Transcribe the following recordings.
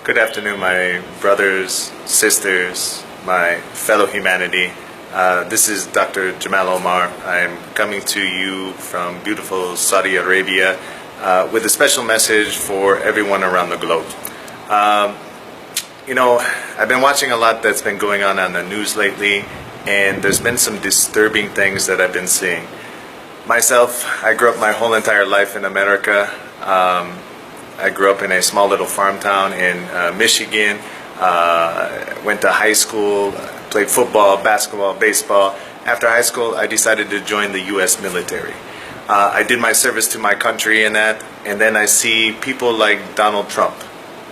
Good afternoon, my brothers, sisters, my fellow humanity. This is Dr. Jamal Omar. I'm coming to you from beautiful Saudi Arabia with a special message for everyone around the globe. I've been watching a lot that's been going on the news lately, and there's been some disturbing things that I've been seeing. Myself, I grew up my whole entire life in America. I grew up in a small little farm town in Michigan, went to high school, played football, basketball, baseball. After high school, I decided to join the U.S. military. I did my service to my country in that, and then I see people like Donald Trump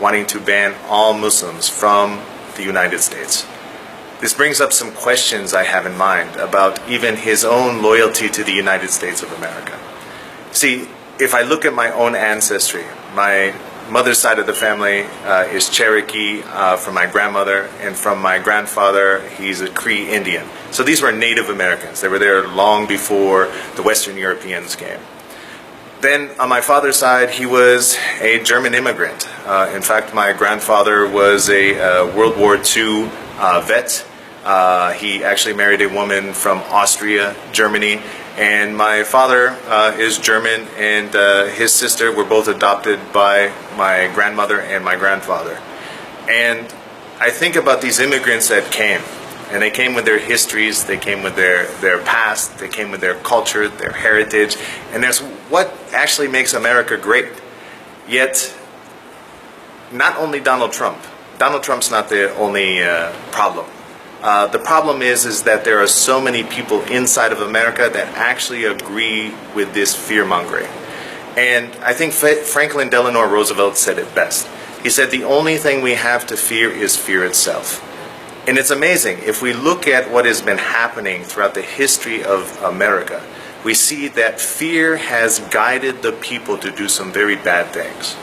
wanting to ban all Muslims from the United States. This brings up some questions I have in mind about even his own loyalty to the United States of America. See, if I look at my own ancestry, my mother's side of the family is Cherokee from my grandmother, and from my grandfather, he's a Cree Indian. So these were Native Americans. They were there long before the Western Europeans came. Then on my father's side, he was a German immigrant. In fact, my grandfather was a World War II vet. He actually married a woman from Austria, Germany, and my father is German, and his sister were both adopted by my grandmother and my grandfather. And I think about these immigrants that came, and they came with their histories, they came with their past, they came with their culture, their heritage, and there's what actually makes America great. Yet, not only Donald Trump's not the only problem. The problem is that there are so many people inside of America that actually agree with this fear-mongering. And I think Franklin Delano Roosevelt said it best. He said, the only thing we have to fear is fear itself. And it's amazing, if we look at what has been happening throughout the history of America, we see that fear has guided the people to do some very bad things.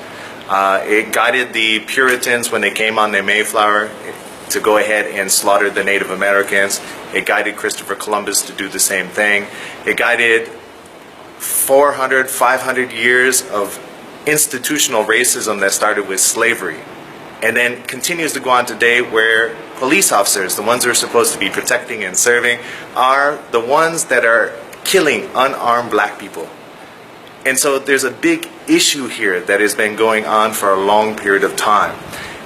It guided the Puritans when they came on the Mayflower to go ahead and slaughter the Native Americans. It guided Christopher Columbus to do the same thing. It guided 400, 500 years of institutional racism that started with slavery, and then continues to go on today, where police officers, the ones who are supposed to be protecting and serving, are the ones that are killing unarmed black people. And so there's a big issue here that has been going on for a long period of time.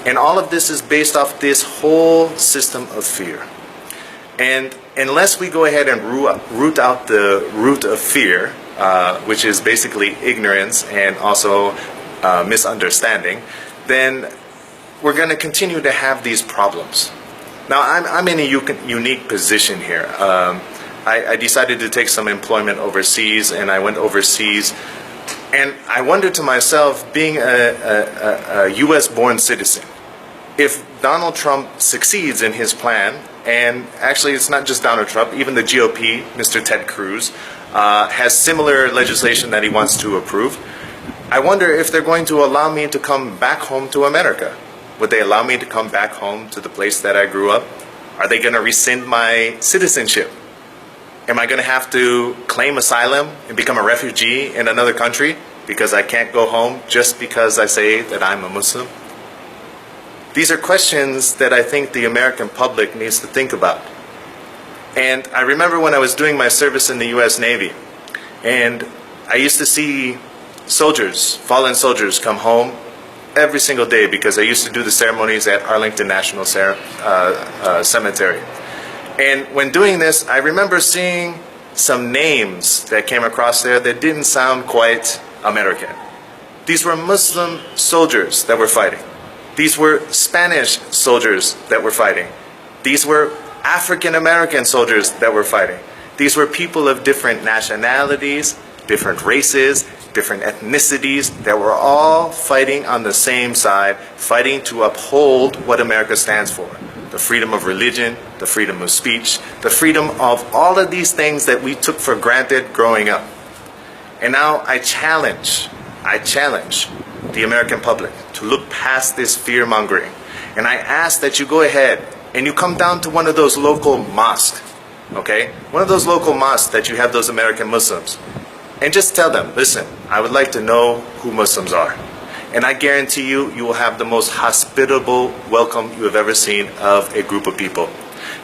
And all of this is based off this whole system of fear. And unless we go ahead and root out the root of fear, which is basically ignorance and also misunderstanding, then we're going to continue to have these problems. Now, I'm in a unique position here. I decided to take some employment overseas, and I went overseas. And I wondered to myself, being a U.S.-born citizen, if Donald Trump succeeds in his plan, and actually it's not just Donald Trump, even the GOP, Mr. Ted Cruz, has similar legislation that he wants to approve, I wonder if they're going to allow me to come back home to America. Would they allow me to come back home to the place that I grew up? Are they going to rescind my citizenship? Am I going to have to claim asylum and become a refugee in another country because I can't go home just because I say that I'm a Muslim? These are questions that I think the American public needs to think about. And I remember when I was doing my service in the U.S. Navy, and I used to see soldiers, fallen soldiers, come home every single day, because I used to do the ceremonies at Arlington National Cemetery. And when doing this, I remember seeing some names that came across there that didn't sound quite American. These were Muslim soldiers that were fighting. These were Spanish soldiers that were fighting. These were African American soldiers that were fighting. These were people of different nationalities, different races, different ethnicities, that were all fighting on the same side, fighting to uphold what America stands for. The freedom of religion, the freedom of speech, the freedom of all of these things that we took for granted growing up. And now I challenge the American public to look past this fear-mongering. And I ask that you go ahead and you come down to one of those local mosques, okay? One of those local mosques that you have those American Muslims. And just tell them, listen, I would like to know who Muslims are. And I guarantee you, you will have the most hospitable welcome you have ever seen of a group of people.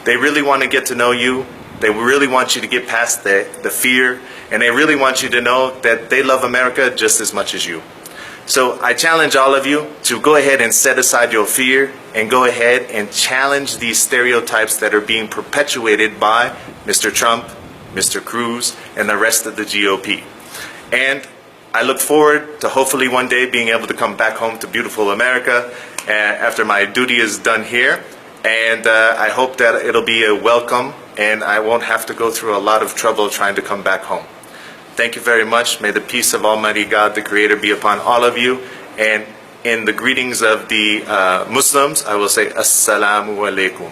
They really want to get to know you. They really want you to get past the fear. And they really want you to know that they love America just as much as you. So I challenge all of you to go ahead and set aside your fear and go ahead and challenge these stereotypes that are being perpetuated by Mr. Trump, Mr. Cruz, and the rest of the GOP. And I look forward to hopefully one day being able to come back home to beautiful America after my duty is done here. And I hope that it'll be a welcome and I won't have to go through a lot of trouble trying to come back home. Thank you very much. May the peace of Almighty God, the Creator, be upon all of you. And in the greetings of the Muslims, I will say, Assalamu alaikum.